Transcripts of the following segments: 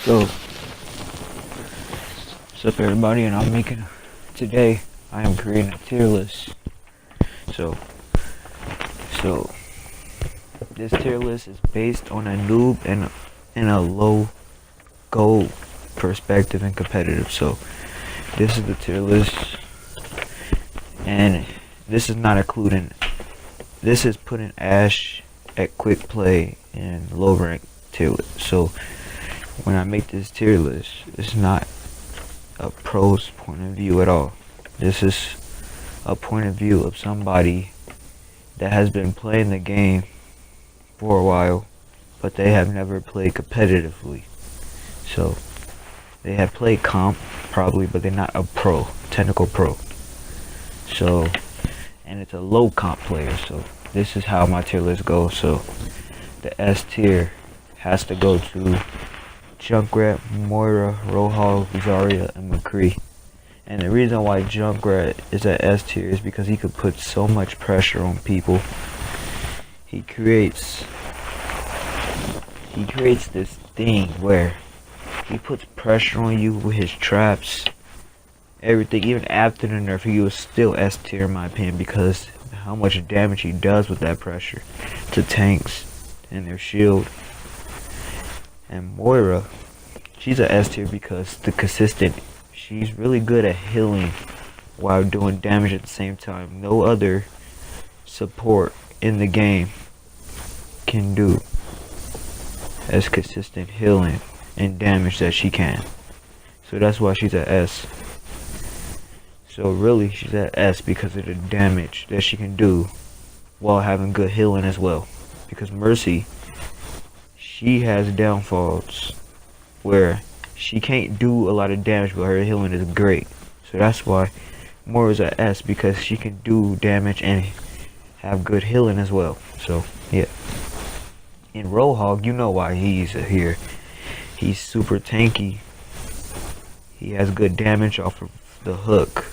So, what's up everybody, and today I am creating a tier list. So this tier list is based on a noob and a low goal perspective and competitive. So this is the tier list, and this is not including, this is putting Ash at quick play and low rank tier list. So when I make this tier list, it's not a pro's point of view at all. This is a point of view of somebody that has been playing the game for a while, but they have never played competitively. So they have played comp probably, but they're not a pro, technical pro. So, and it's a low comp player. So this is how my tier list goes. So the S tier has to go to Junkrat, Moira, Roadhog, Zarya, and McCree. And the reason why Junkrat is at S tier is because he could put so much pressure on people. He creates this thing where he puts pressure on you with his traps, everything. Even after the nerf, he was still S tier in my opinion, because how much damage he does with that pressure to tanks and their shield. And Moira, she's a S tier because she's really good at healing while doing damage at the same time. No other support in the game can do as consistent healing and damage that she can. So that's why she's at S. So really she's at S because of the damage that she can do while having good healing as well. Because Mercy, she has downfalls where she can't do a lot of damage, but her healing is great. So that's why Moira's at S, because she can do damage and have good healing as well. So yeah. In Roadhog, you know why he's here. He's super tanky. He has good damage off of the hook.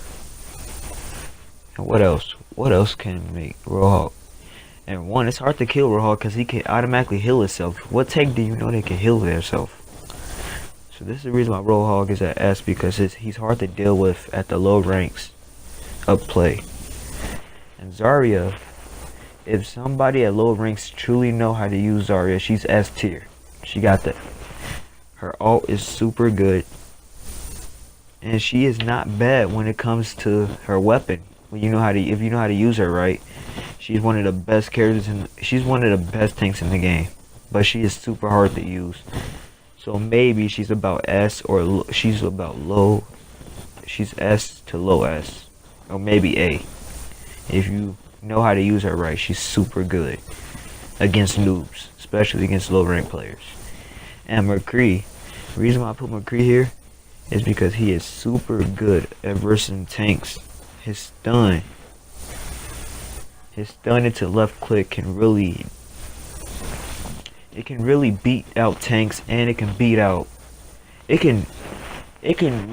And what else? What else can make Roadhog? And one, it's hard to kill Roadhog because he can automatically heal himself. What tank do you know they can heal themselves? So this is the reason why Roadhog is at S, because he's hard to deal with at the low ranks of play. And Zarya, if somebody at low ranks truly know how to use Zarya, she's S tier. She got that. Her ult is super good, and she is not bad when it comes to her weapon. If you know how to use her right, she's one of the best characters she's one of the best tanks in the game. But she is super hard to use. So maybe she's about S, or she's about low. She's S to low S, or maybe A. If you know how to use her right, she's super good against noobs, especially against low rank players. And McCree, the reason why I put McCree here is because he is super good at versing tanks. His stun into left click can really beat out tanks, and it can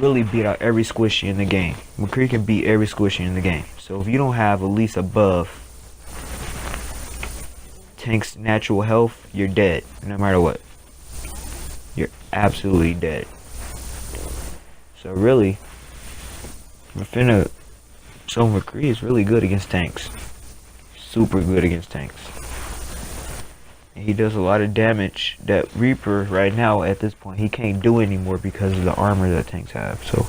really beat out every squishy in the game. McCree can beat every squishy in the game. So if you don't have at least above tank's natural health, you're dead. No matter what, you're absolutely dead. So really, McCree is really good against tanks. Super good against tanks. And he does a lot of damage that Reaper right now at this point he can't do anymore because of the armor that tanks have. So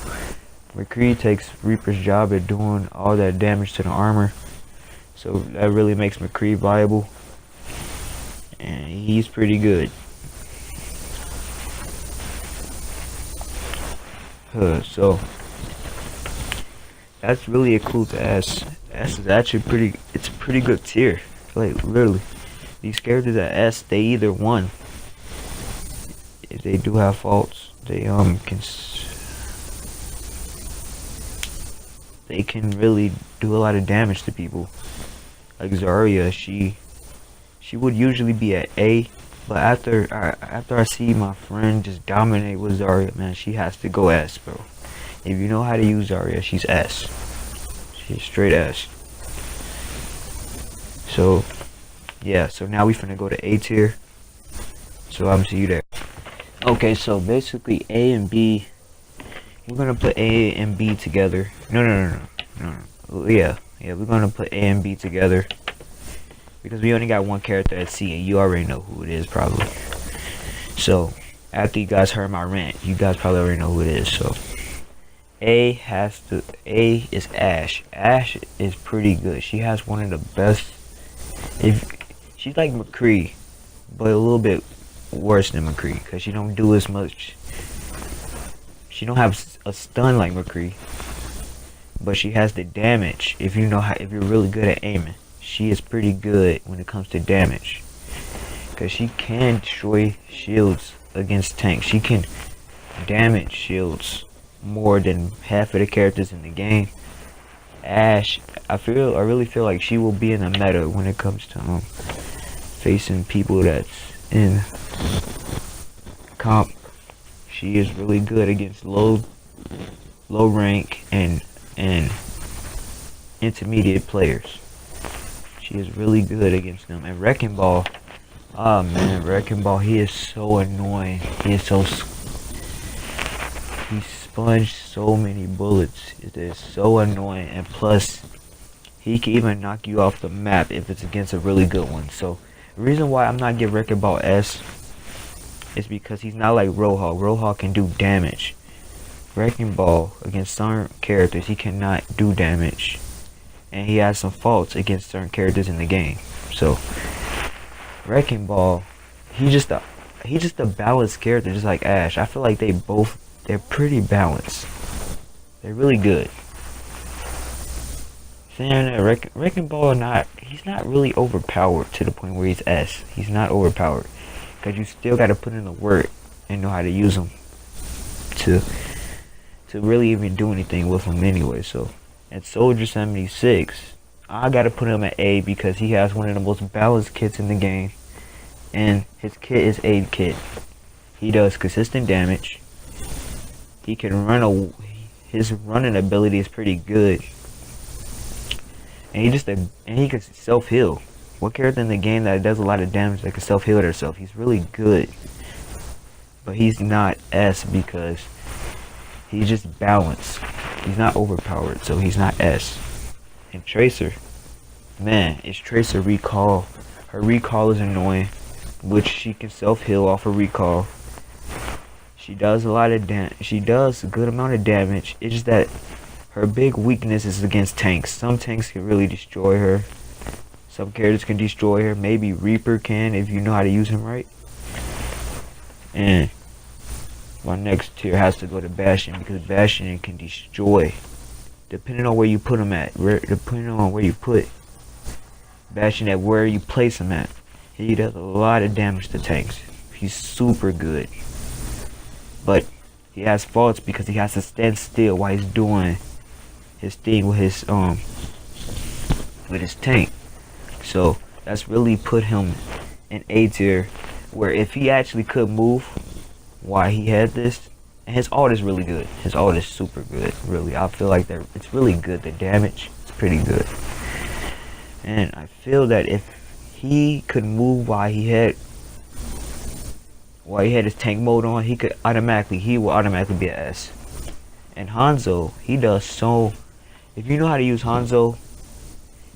McCree takes Reaper's job at doing all that damage to the armor. So that really makes McCree viable. And he's pretty good. So that's really a clue to S. S is actually it's a pretty good tier. Like literally, these characters at S, they either one, if they do have faults, they can really do a lot of damage to people. Like Zarya, she would usually be at A, but after I see my friend just dominate with Zarya, man, she has to go S, bro. If you know how to use Zarya, she's S. She's straight S. So yeah, so now we finna go to A tier. So I'm see you there. Okay, so basically A and B, we're gonna put A and B together. No. Yeah, we're gonna put A and B together because we only got one character at C, and you already know who it is probably. So after you guys heard my rant, you guys probably already know who it is. So A is Ash. Ash is pretty good. She has one of the best. If she's like McCree, but a little bit worse than McCree because she don't do as much. She don't have a stun like McCree, but she has the damage. If you know how, if you're really good at aiming, she is pretty good when it comes to damage because she can destroy shields against tanks. She can damage shields more than half of the characters in the game. Ash, I really feel like she will be in the meta when it comes to facing people that's in comp. She is really good against low rank and intermediate players. She is really good against them. And Wrecking Ball, oh man, Wrecking Ball, he is so annoying. He sponged so many bullets. It is so annoying, and plus he can even knock you off the map if it's against a really good one. So the reason why I'm not giving Wrecking Ball S is because he's not like Roadhog. Roadhog can do damage. Wrecking Ball against certain characters, he cannot do damage, and he has some faults against certain characters in the game. So Wrecking Ball, he's just a balanced character, just like Ash. I feel like they're pretty balanced. They're really good. Saying that Wrecking Ball, he's not really overpowered to the point where he's S. He's not overpowered because you still got to put in the work and know how to use him to really even do anything with him anyway. So at Soldier 76, I got to put him at A because he has one of the most balanced kits in the game, and his kit is A kit. He does consistent damage. He can run his running ability is pretty good. And he can self-heal. What character in the game that does a lot of damage that can self-heal herself? He's really good. But he's not S because he's just balanced. He's not overpowered, so he's not S. And Tracer, man, it's Tracer recall. Her recall is annoying, which she can self-heal off her recall. She does a lot of she does a good amount of damage. It's just that her big weakness is against tanks. Some tanks can really destroy her. Some characters can destroy her. Maybe Reaper can if you know how to use him right. And my next tier has to go to Bastion because Bastion can destroy. Depending on where you put him at. Depending on where you put Bastion at, where you place him at. He does a lot of damage to tanks. He's super good. But he has faults because he has to stand still while he's doing his thing with his tank. So that's really put him in A tier, where if he actually could move while he had this, and his ult is really good. His ult is super good, really. I feel like it's really good. The damage is pretty good. And I feel that if he could move while he had his tank mode on, he will automatically be an S. And Hanzo, if you know how to use Hanzo,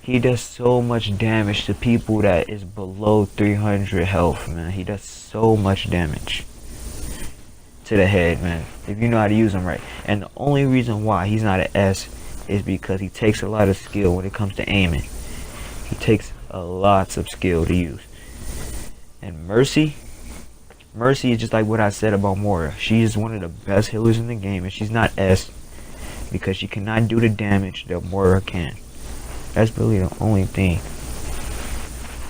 he does so much damage to people that is below 300 health, man. He does so much damage to the head, man, if you know how to use him right. And the only reason why he's not an S is because he takes a lot of skill when it comes to aiming. He takes a lot of skill to use. And Mercy is just like what I said about Moira. She is one of the best healers in the game, and she's not S because she cannot do the damage that Moira can. That's really the only thing.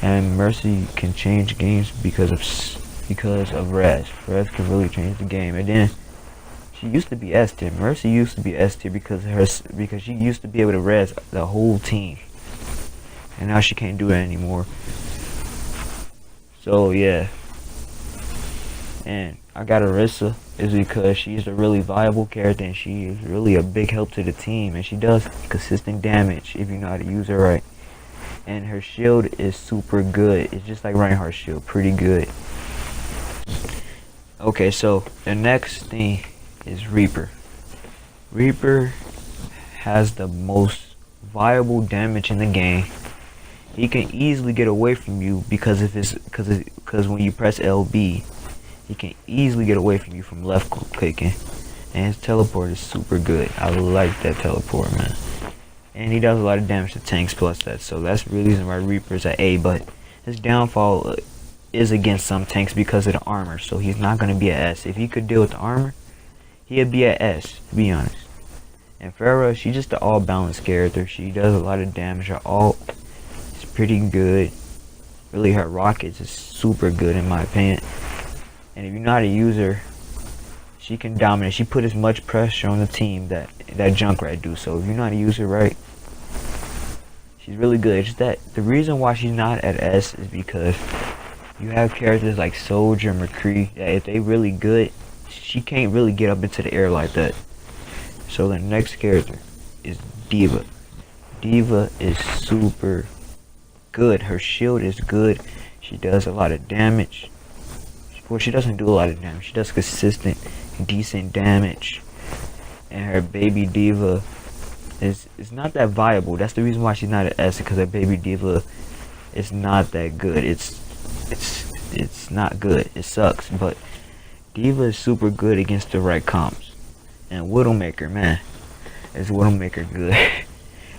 And Mercy can change games because of Res. Res can really change the game. And then she used to be S tier. Mercy used to be S tier because she used to be able to res the whole team. And now she can't do that anymore. So yeah. And I got Orisa is because she's a really viable character and she is really a big help to the team, and she does consistent damage if you know how to use her right. And her shield is super good. It's just like Reinhardt's shield, pretty good. Okay, so the next thing is Reaper. Reaper has the most viable damage in the game. He can easily get away from you because of his because when you press LB, he can easily get away from you from left clicking. And his teleport is super good. I like that teleport, man. And he does a lot of damage to tanks plus that. So that's the reason why Reaper's at A. But his downfall is against some tanks because of the armor. So he's not going to be at S. If he could deal with the armor, he'd be at S, to be honest. And Pharah, she's just an all-balanced character. She does a lot of damage. Her ult is pretty good. Really, her rockets is super good in my opinion. And if you know how to use her, she can dominate. She put as much pressure on the team that Junkrat do. So if you know how to use her right, she's really good. It's just that the reason why she's not at S is because you have characters like Soldier, McCree, that if they really good, she can't really get up into the air like that. So the next character is D.Va. D.Va is super good. Her shield is good. She does a lot of damage. Well, she doesn't do a lot of damage. She does consistent, decent damage. And her baby D.Va is not that viable. That's the reason why she's not at S, because her baby D.Va is not that good. It's not good. It sucks. But D.Va is super good against the right comps. And Widowmaker, man, is Widowmaker good?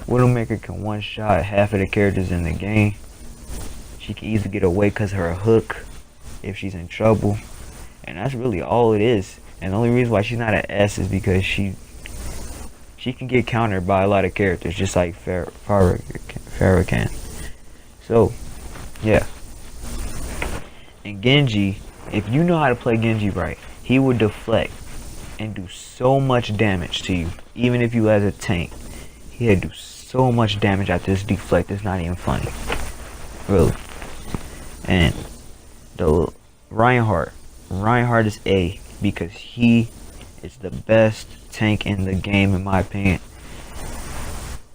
Widowmaker can one-shot half of the characters in the game. She can easily get away because of her hook if she's in trouble. And that's really all it is. And the only reason why she's not at S is because she can get countered by a lot of characters, just like Pharah can. So, yeah. And Genji, if you know how to play Genji right, he would deflect and do so much damage to you. Even if you as a tank, he'd do so much damage after this deflect. It's not even funny, really. And the Reinhardt is A because he is the best tank in the game in my opinion.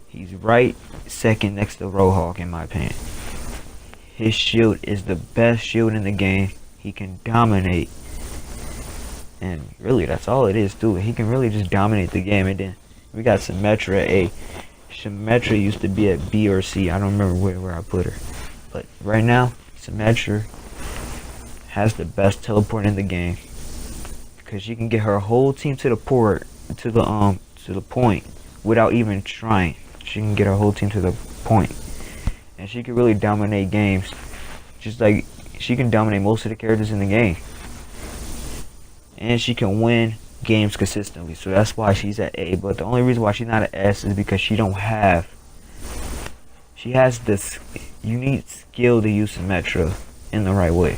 He's right second next to Roadhog in my opinion. His shield is the best shield in the game. He can dominate. And really, that's all it is too. He can really just dominate the game. And then we got Symmetra at A. Symmetra used to be at B or C. I don't remember where I put her. But right now, Symmetra has the best teleport in the game. Because she can get her whole team to the point without even trying. She can get her whole team to the point. And she can really dominate games. Just like she can dominate most of the characters in the game. And she can win games consistently. So that's why she's at A. But the only reason why she's not at S is because she has this unique skill to use Symmetra in the right way.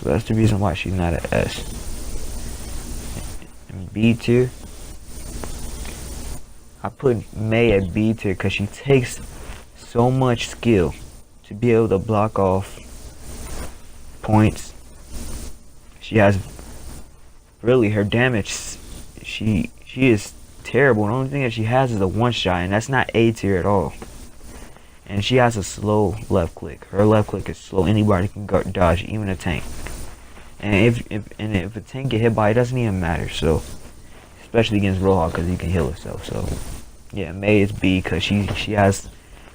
So that's the reason why she's not at S. And B tier, I put Mei at B tier because she takes so much skill to be able to block off points. She has really her damage. She is terrible. The only thing that she has is a one shot, and that's not A tier at all. And she has a slow left click. Her left click is slow. Anybody can dodge, even a tank. And if a tank get hit by it, doesn't even matter. So, especially against Roadhog, because he can heal himself. So, yeah, Mei is B because she has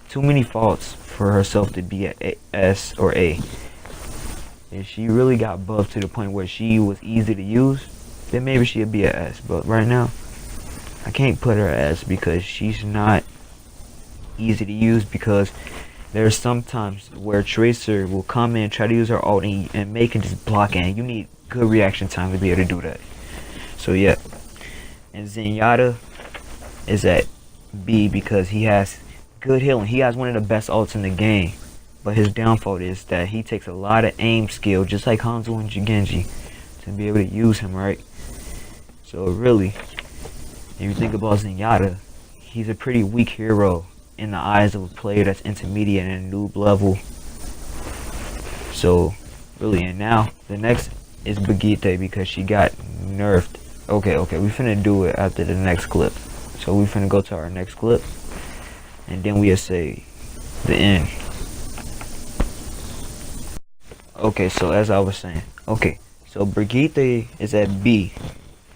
too many faults for herself to be at S or A. If she really got buffed to the point where she was easy to use, then maybe she'd be at S. But right now, I can't put her at S because she's not easy to use, because there's sometimes where Tracer will come in, try to use her ult, and Mei can just block it, and you need good reaction time to be able to do that. So yeah. And Zenyatta is at B because he has good healing. He has one of the best ults in the game. But his downfall is that he takes a lot of aim skill, just like Hanzo and Genji, to be able to use him right. So really, if you think about Zenyatta, he's a pretty weak hero in the eyes of a player that's intermediate and noob level. So really, and now the next is Brigitte because she got nerfed. Okay, we finna do it after the next clip. So we finna go to our next clip, and then we'll say the end. Okay, so as I was saying, okay, so Brigitte is at B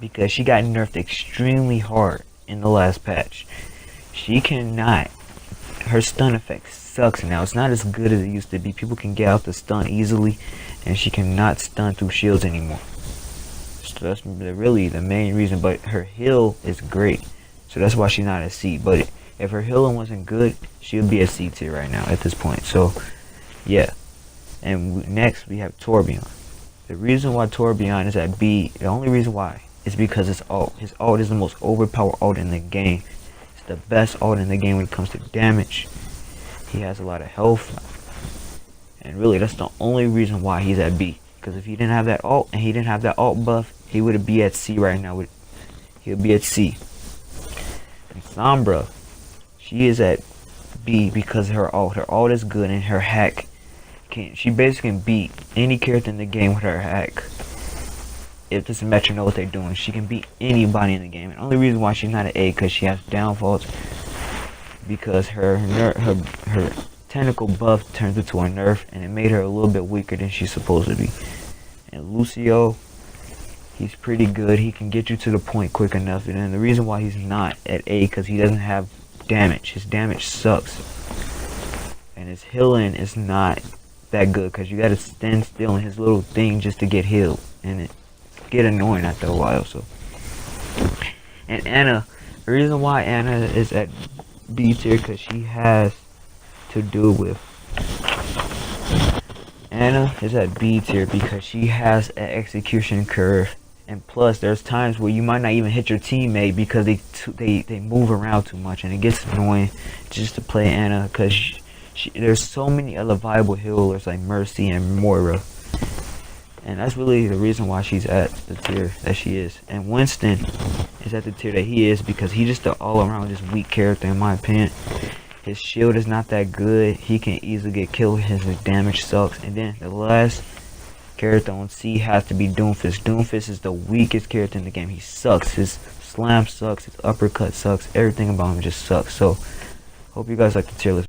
because she got nerfed extremely hard in the last patch. She cannot. Her stun effect sucks now. It's not as good as it used to be. People can get out the stun easily, and she cannot stun through shields anymore. So that's really the main reason. But her heal is great, so that's why she's not at C. But if her healing wasn't good, she would be at C tier right now at this point. So yeah. And next we have Torbjorn. The reason why Torbjorn is at B, the only reason why, is because his ult. His ult is the most overpowered ult in the game. It's the best ult in the game when it comes to damage. He has a lot of health. And really, that's the only reason why he's at B. Because if he didn't have that ult, and he didn't have that ult buff, he would be at C right now. He would be at C. And Sombra, she is at B because her ult is good, and her hack she basically can beat any character in the game with her hack. It doesn't matter know what they're doing. She can beat anybody in the game. And the only reason why she's not an A because she has downfalls because her tentacle buff turns into a nerf and it made her a little bit weaker than she's supposed to be. And Lucio, he's pretty good. He can get you to the point quick enough. And then the reason why he's not at A because he doesn't have damage. His damage sucks. And his healing is not that good because you gotta stand still in his little thing just to get healed, and it get annoying after a while. So, and Anna, the reason why Anna is at B tier because she has to do with Anna is at B tier because she has an execution curve, and plus there's times where you might not even hit your teammate because they move around too much, and it gets annoying just to play Anna because there's so many other viable healers like Mercy and Moira, and that's really the reason why she's at the tier that she is. And Winston is at the tier that he is because he's just an all-around just weak character in my opinion. His shield is not that good. He can easily get killed. His damage sucks. And then the last character on C has to be Doomfist. Doomfist is the weakest character in the game. He sucks. His slam sucks. His uppercut sucks. Everything about him just sucks. So hope you guys like the tier list.